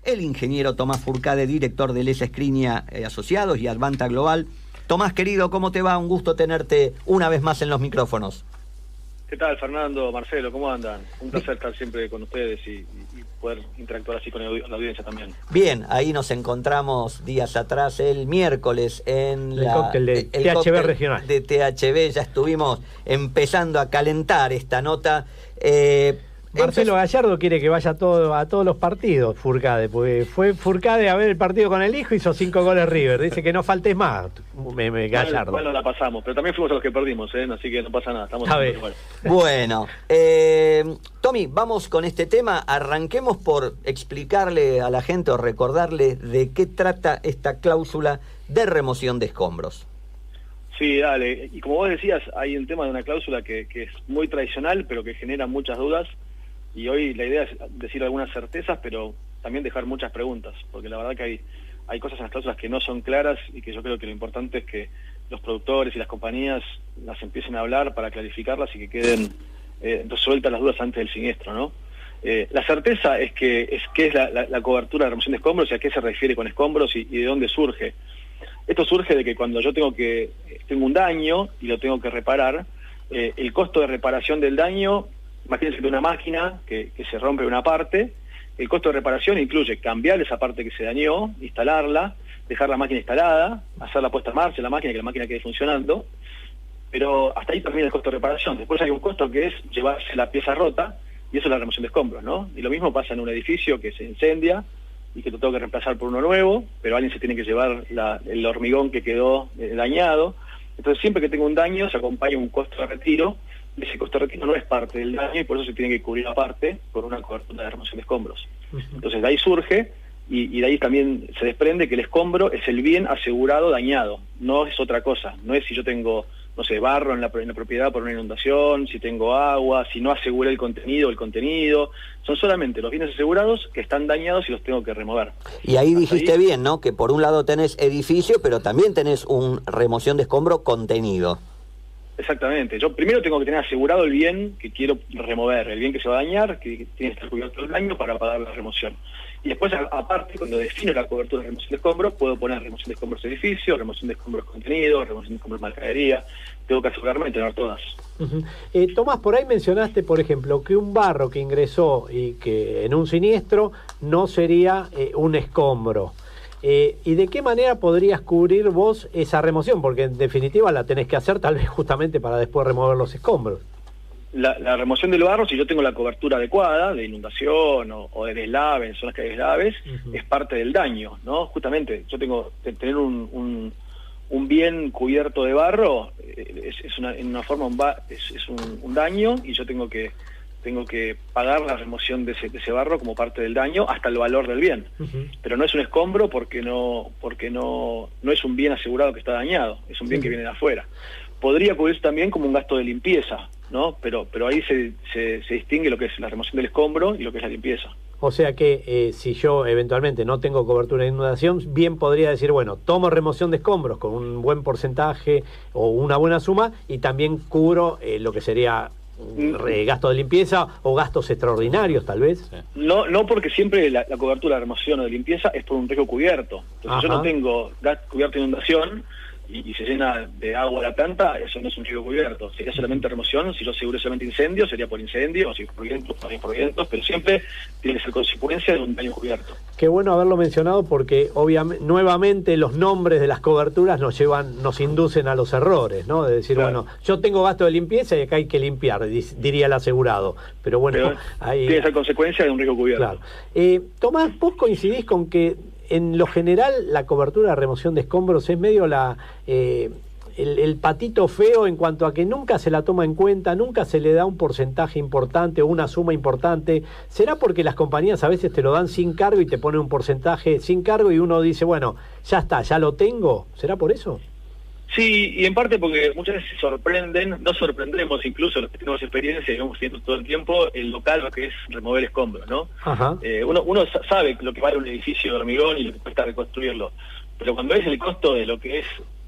El ingeniero Tomás Fourcade, director de Lesa Escrinia Asociados y Advanta Global. Tomás, querido, ¿cómo te va? Un gusto tenerte una vez más en los micrófonos. ¿Qué tal, Fernando, Marcelo? ¿Cómo andan? Un placer estar siempre con ustedes y poder interactuar así con la audiencia también. Bien, ahí nos encontramos días atrás, el miércoles, en el cóctel de THB regional. De THB, ya estuvimos empezando a calentar esta nota. Marcelo Gallardo quiere que vaya a todos los partidos, Fourcade, porque fue Fourcade a ver el partido con el hijo, hizo 5 goles River, dice que no faltes más, Gallardo. Bueno, la pasamos, pero también fuimos los que perdimos, así que no pasa nada, estamos igual. Bueno, Tommy, vamos con este tema, arranquemos por explicarle a la gente o recordarle de qué trata esta cláusula de remoción de escombros. Sí, dale, y como vos decías, hay un tema de una cláusula que es muy tradicional, pero que genera muchas dudas. Y hoy la idea es decir algunas certezas, pero también dejar muchas preguntas, porque la verdad que hay cosas en las cláusulas que no son claras y que yo creo que lo importante es que los productores y las compañías las empiecen a hablar para clarificarlas y que queden resueltas las dudas antes del siniestro, ¿no? La certeza es que es la cobertura de remoción de escombros y a qué se refiere con escombros y de dónde surge. Esto surge de que cuando yo tengo un daño y lo tengo que reparar, el costo de reparación del daño, imagínense de una máquina que se rompe una parte, el costo de reparación incluye cambiar esa parte que se dañó, instalarla, dejar la máquina instalada, hacer la puesta en marcha de la máquina, que la máquina quede funcionando, pero hasta ahí termina el costo de reparación. Después hay un costo que es llevarse la pieza rota, y eso es la remoción de escombros, ¿no? Y lo mismo pasa en un edificio que se incendia y que lo tengo que reemplazar por uno nuevo, pero alguien se tiene que llevar el hormigón que quedó dañado. Entonces siempre que tengo un daño se acompaña un costo de retiro, y ese costo de retiro no es parte del daño y por eso se tiene que cubrir aparte por una cobertura de remoción de escombros. Entonces de ahí surge y de ahí también se desprende que el escombro es el bien asegurado dañado, no es otra cosa, no es si yo tengo, no sé, barro en la propiedad por una inundación, si tengo agua, si no aseguré el contenido, son solamente los bienes asegurados que están dañados y los tengo que remover. Y ahí dijiste bien, ¿no? Que por un lado tenés edificio, pero también tenés un remoción de escombro contenido. Exactamente, yo primero tengo que tener asegurado el bien que quiero remover, el bien que se va a dañar, que tiene que estar cubierto el daño para pagar la remoción. Y después, aparte, cuando defino la cobertura de remoción de escombros, puedo poner remoción de escombros edificio, remoción de escombros contenido, remoción de escombros mercadería. Tengo que asegurarme de tener todas. Tomás, por ahí mencionaste, por ejemplo, que un barro que ingresó y que en un siniestro no sería un escombro. ¿Y de qué manera podrías cubrir vos esa remoción? Porque en definitiva la tenés que hacer tal vez justamente para después remover los escombros. La remoción del barro, si yo tengo la cobertura adecuada de inundación o de deslave, en zonas que hay deslaves, es parte del daño, ¿no? Justamente, yo tengo que tener un bien cubierto de barro, en una forma es un daño y yo tengo que pagar la remoción de ese barro como parte del daño hasta el valor del bien. Pero no es un escombro porque no es un bien asegurado que está dañado, es un bien que viene de afuera. Podría cubrirse también como un gasto de limpieza, ¿no? Pero ahí se distingue lo que es la remoción del escombro y lo que es la limpieza. O sea que si yo eventualmente no tengo cobertura de inundación, bien podría decir, bueno, tomo remoción de escombros con un buen porcentaje o una buena suma y también cubro lo que sería gasto de limpieza o gastos extraordinarios tal vez. No porque siempre la cobertura de remoción o de limpieza es por un riesgo cubierto. Entonces, yo no tengo cubierto de inundación y se llena de agua la planta, eso no es un riesgo cubierto. Sería solamente remoción, si yo aseguro solamente incendio, sería por incendio, o si por vientos, por vientos, pero siempre tiene que ser consecuencia de un daño cubierto. Qué bueno haberlo mencionado porque obviamente nuevamente los nombres de las coberturas nos inducen a los errores, ¿no? De decir, claro, bueno, yo tengo gasto de limpieza y acá hay que limpiar, diría el asegurado. Pero bueno, ahí tiene que ser consecuencia de un riesgo cubierto. Claro. Tomás, ¿vos coincidís con que en lo general la cobertura de remoción de escombros es medio el patito feo en cuanto a que nunca se la toma en cuenta, nunca se le da un porcentaje importante o una suma importante? ¿Será porque las compañías a veces te lo dan sin cargo y te ponen un porcentaje sin cargo y uno dice, bueno, ya está, ya lo tengo? ¿Será por eso? Sí, y en parte porque muchas veces se sorprenden, nos sorprendemos incluso los que tenemos experiencia y vamos viendo todo el tiempo el local lo que es remover escombros, ¿no? Uno sabe lo que vale un edificio de hormigón y lo que cuesta reconstruirlo, pero cuando ves el costo de lo que es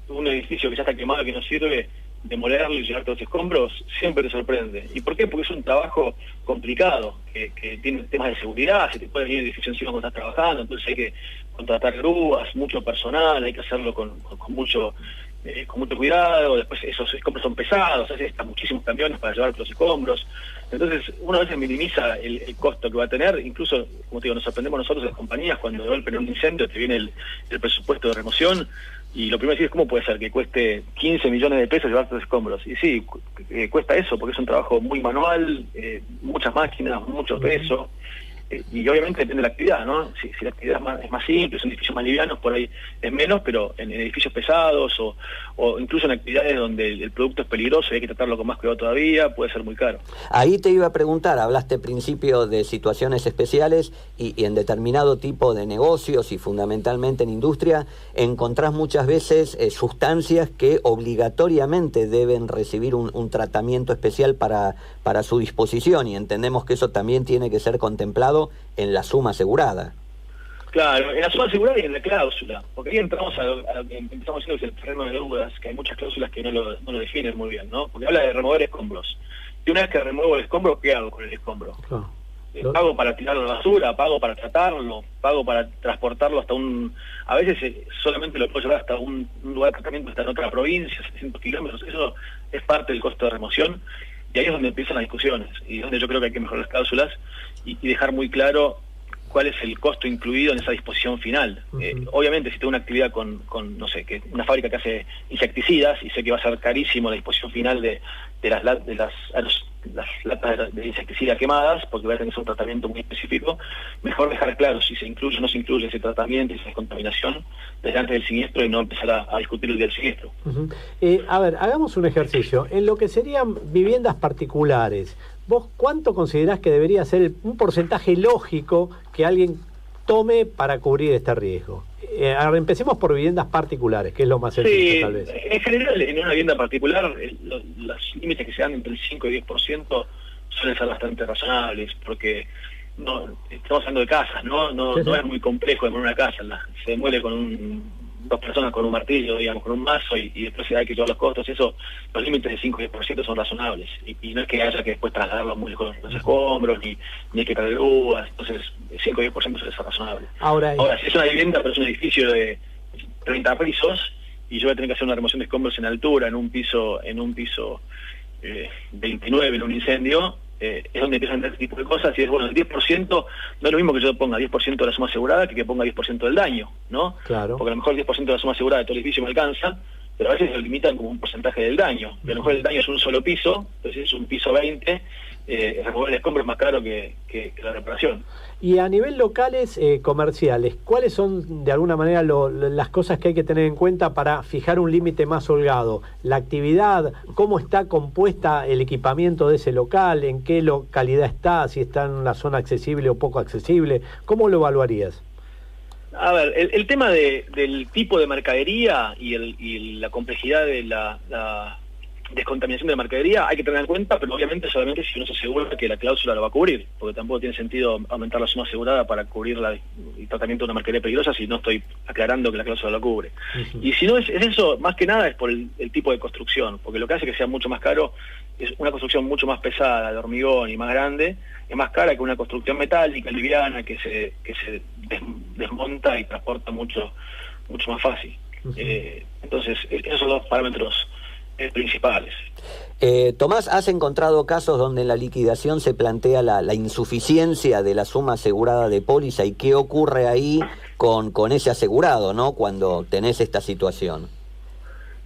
un edificio que ya está quemado, que no sirve, demolerlo y llevar todos los escombros, siempre te sorprende. ¿Y por qué? Porque es un trabajo complicado, que tiene temas de seguridad, se te puede venir el edificio encima cuando estás trabajando, entonces hay que contratar grúas, mucho personal, hay que hacerlo con mucho cuidado. Después esos escombros son pesados, hace muchísimos camiones para llevar los escombros. Entonces uno a veces minimiza el costo que va a tener, incluso, como te digo, nos sorprendemos nosotros las compañías cuando de golpe en un incendio te viene el presupuesto de remoción y lo primero que decís es cómo puede ser que cueste 15 millones de pesos llevar los escombros. Y sí, cuesta eso porque es un trabajo muy manual, muchas máquinas, mucho peso. Y obviamente depende de la actividad, ¿no? Si la actividad es más simple, son edificios más livianos, por ahí es menos, pero en edificios pesados o incluso en actividades donde el producto es peligroso y hay que tratarlo con más cuidado todavía, puede ser muy caro. Ahí te iba a preguntar, hablaste al principio de situaciones especiales y en determinado tipo de negocios y fundamentalmente en industria, encontrás muchas veces sustancias que obligatoriamente deben recibir un tratamiento especial para su disposición y entendemos que eso también tiene que ser contemplado en la suma asegurada. Claro, en la suma asegurada y en la cláusula, porque ahí entramos a lo que empezamos diciendo, que es el terreno de deudas, que hay muchas cláusulas que no lo definen muy bien, ¿no? Porque habla de remover escombros. Y una vez que remuevo el escombro, ¿qué hago con el escombro? Claro. Pago para tirarlo a la basura, pago para tratarlo, pago para transportarlo hasta a veces solamente lo puedo llevar hasta un lugar de tratamiento, hasta en otra provincia, 700 kilómetros, eso es parte del costo de remoción, y ahí es donde empiezan las discusiones, y donde yo creo que hay que mejorar las cláusulas y dejar muy claro cuál es el costo incluido en esa disposición final. Obviamente, si tengo una actividad con no sé, que una fábrica que hace insecticidas y sé que va a ser carísimo la disposición final de las latas de insecticida quemadas, porque va a tener un tratamiento muy específico, mejor dejar claro si se incluye o no se incluye ese tratamiento y esa descontaminación desde antes del siniestro y no empezar a discutir el día del siniestro. A ver, hagamos un ejercicio. En lo que serían viviendas particulares, ¿vos cuánto considerás que debería ser un porcentaje lógico que alguien tome para cubrir este riesgo? Ahora empecemos por viviendas particulares, que es lo más sencillo, tal vez. En general, en una vivienda particular, los límites que se dan entre el 5 y 10% suelen ser bastante razonables, porque no estamos hablando de casas, ¿no? No es muy complejo demoler una casa, se demuele con dos personas con un martillo, digamos, con un mazo, y después hay que llevar los costos. Eso, los límites de 5 y 10% son razonables, y no es que haya que después trasladarlos muy con los escombros, ni hay que traer grúas. Entonces 5 y 10% suele ser razonable. Ahora, si es una vivienda, pero es un edificio de 30 pisos, y yo voy a tener que hacer una remoción de escombros en altura, en un piso 29, en un incendio, es donde empiezan a entrar este tipo de cosas, y es, bueno, el 10% no es lo mismo que yo ponga 10% de la suma asegurada que ponga 10% del daño, ¿no? Claro. Porque a lo mejor el 10% de la suma asegurada de todo el edificio me alcanza, pero a veces se limitan como un porcentaje del daño, y a lo mejor el daño es un solo piso, entonces es un piso 20, remover el escombro es más caro que la reparación. Y a nivel locales, comerciales, ¿cuáles son de alguna manera las cosas que hay que tener en cuenta para fijar un límite más holgado? La actividad, cómo está compuesta el equipamiento de ese local, en qué localidad está, si está en una zona accesible o poco accesible, ¿cómo lo evaluarías? A ver, el tema del tipo de mercadería y la complejidad de la descontaminación de la mercadería hay que tener en cuenta, pero obviamente solamente si uno se asegura que la cláusula lo va a cubrir, porque tampoco tiene sentido aumentar la suma asegurada para cubrir el tratamiento de una mercadería peligrosa si no estoy aclarando que la cláusula lo cubre. Y si no es eso, más que nada es por el tipo de construcción, porque lo que hace que sea mucho más caro es una construcción mucho más pesada, de hormigón y más grande, es más cara que una construcción metálica, liviana, que se desmonta y transporta mucho más fácil. Entonces, esos son los parámetros principales. Tomás, ¿has encontrado casos donde en la liquidación se plantea la insuficiencia de la suma asegurada de póliza y qué ocurre ahí con ese asegurado, ¿no? Cuando tenés esta situación.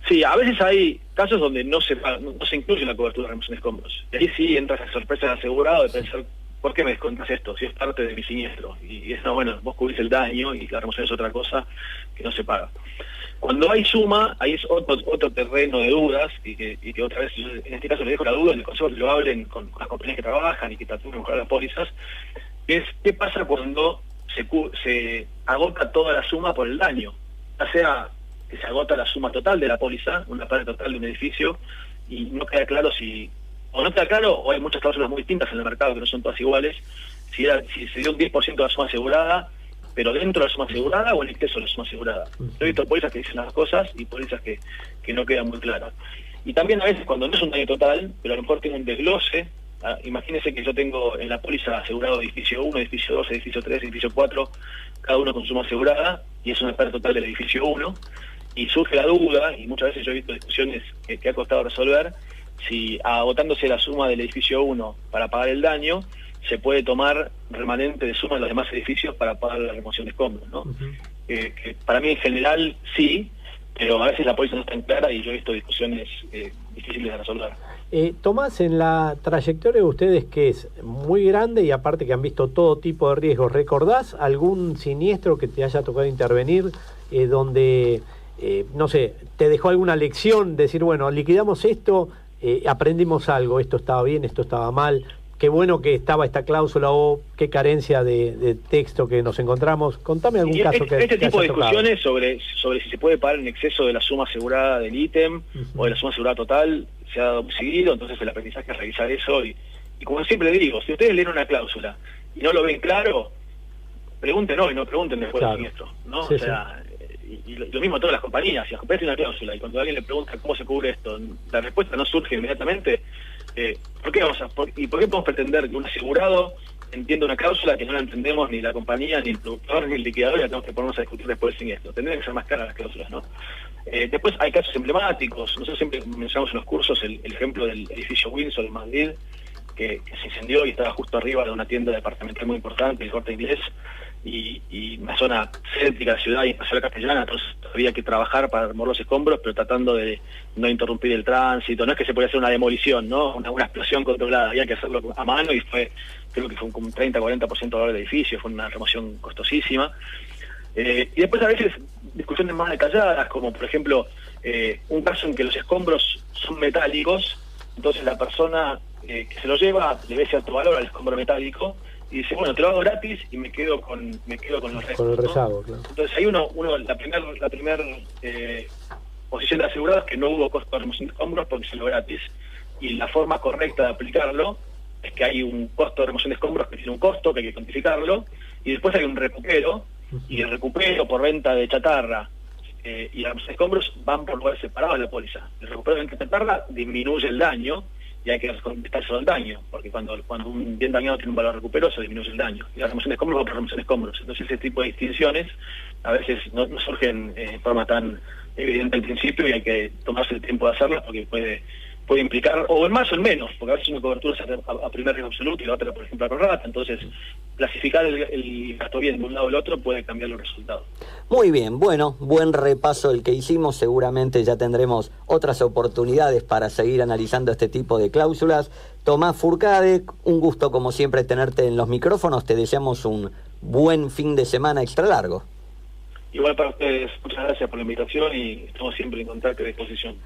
Sí, a veces hay casos donde no se incluye la cobertura de remoción de escombros. Y ahí sí entra esa sorpresa del asegurado de pensar, ¿por qué me descontás esto? Si es parte de mi siniestro. Y es, no, bueno, vos cubrís el daño y la remoción es otra cosa que no se paga. Cuando hay suma, ahí es otro terreno de dudas, y que otra vez, en este caso le dejo la duda, en el consejo que lo hablen con las compañías que trabajan y que tratan de mejorar las pólizas, es qué pasa cuando se agota toda la suma por el daño, ya sea que se agota la suma total de la póliza, una parte total de un edificio, y no queda claro o hay muchas cláusulas muy distintas en el mercado que no son todas iguales, si se dio un 10% de la suma asegurada, pero dentro de la suma asegurada o en exceso de la suma asegurada. Yo he visto pólizas que dicen las cosas y pólizas que no quedan muy claras. Y también a veces cuando no es un daño total, pero a lo mejor tengo un desglose. Imagínense que yo tengo en la póliza asegurado edificio 1, edificio 2, edificio 3, edificio 4, cada uno con suma asegurada, y es una pérdida total del edificio 1, y surge la duda, y muchas veces yo he visto discusiones que ha costado resolver, si agotándose la suma del edificio 1 para pagar el daño, se puede tomar remanente de suma de los demás edificios para pagar la remoción de escombros, ¿no? Que para mí en general sí, pero a veces la póliza no está tan clara y yo he visto discusiones difíciles de resolver. Tomás, en la trayectoria de ustedes, que es muy grande y aparte que han visto todo tipo de riesgos, ¿recordás algún siniestro que te haya tocado intervenir donde, no sé, te dejó alguna lección, decir, bueno, liquidamos esto, aprendimos algo, esto estaba bien, esto estaba mal, qué bueno que estaba esta cláusula o qué carencia de texto que nos encontramos? Contame algún caso que este tipo de tocado. discusiones sobre si se puede pagar en exceso de la suma asegurada del ítem o de la suma asegurada total se ha dado muy seguido, entonces el aprendizaje es revisar eso y como siempre digo, si ustedes leen una cláusula y no lo ven claro, pregunten hoy, no pregunten después del siniestro, ¿no? Sí, o sea, y lo mismo a todas las compañías, si las compañías tienen una cláusula y cuando alguien le pregunta cómo se cubre esto, la respuesta no surge inmediatamente, ¿por qué por qué podemos pretender que un asegurado entienda una cláusula que no la entendemos ni la compañía, ni el productor, ni el liquidador, y la tenemos que ponernos a discutir después del siniestro? Tendrían que ser más claras las cláusulas, ¿no? Después hay casos emblemáticos. Nosotros siempre mencionamos en los cursos el ejemplo del edificio Windsor en Madrid, que se incendió y estaba justo arriba de una tienda departamental muy importante, el Corte Inglés, y una zona céntrica de la ciudad y espacial castellana, entonces había que trabajar para remover los escombros, pero tratando de no interrumpir el tránsito. No es que se podía hacer una demolición, ¿no? Una explosión controlada, había que hacerlo a mano y creo que fue un 30-40% del valor del edificio, fue una remoción costosísima. Y después a veces discusiones más detalladas, como por ejemplo un caso en que los escombros son metálicos, entonces la persona que se lo lleva le ve cierto valor al escombro metálico y dice, bueno, te lo hago gratis y me quedo con los restos. Con el rezago, ¿no? claro. Entonces ahí la primera posición de asegurado es que no hubo costo de remoción de escombros porque se lo gratis. Y la forma correcta de aplicarlo es que hay un costo de remoción de escombros que tiene un costo, que hay que cuantificarlo, y después hay un recupero, y el recupero por venta de chatarra y la remoción de escombros van por lugares separados de la póliza. El recupero de venta de chatarra disminuye el daño y hay que contestárselo al daño, porque cuando un bien dañado tiene un valor de recupero se disminuye el daño. Y la remoción de escombros va por remoción de escombros. Entonces ese tipo de distinciones a veces no surgen en forma tan evidente al principio y hay que tomarse el tiempo de hacerlas porque puede implicar, o en más o en menos, porque a veces una cobertura es a primer riesgo absoluto y la otra, por ejemplo, a prorrata. Entonces, clasificar el gasto bien de un lado o del otro puede cambiar los resultados. Muy bien, bueno, buen repaso el que hicimos. Seguramente ya tendremos otras oportunidades para seguir analizando este tipo de cláusulas. Tomás Fourcade, un gusto como siempre tenerte en los micrófonos. Te deseamos un buen fin de semana extra largo. Igual para ustedes, muchas gracias por la invitación y estamos siempre en contacto y a disposición.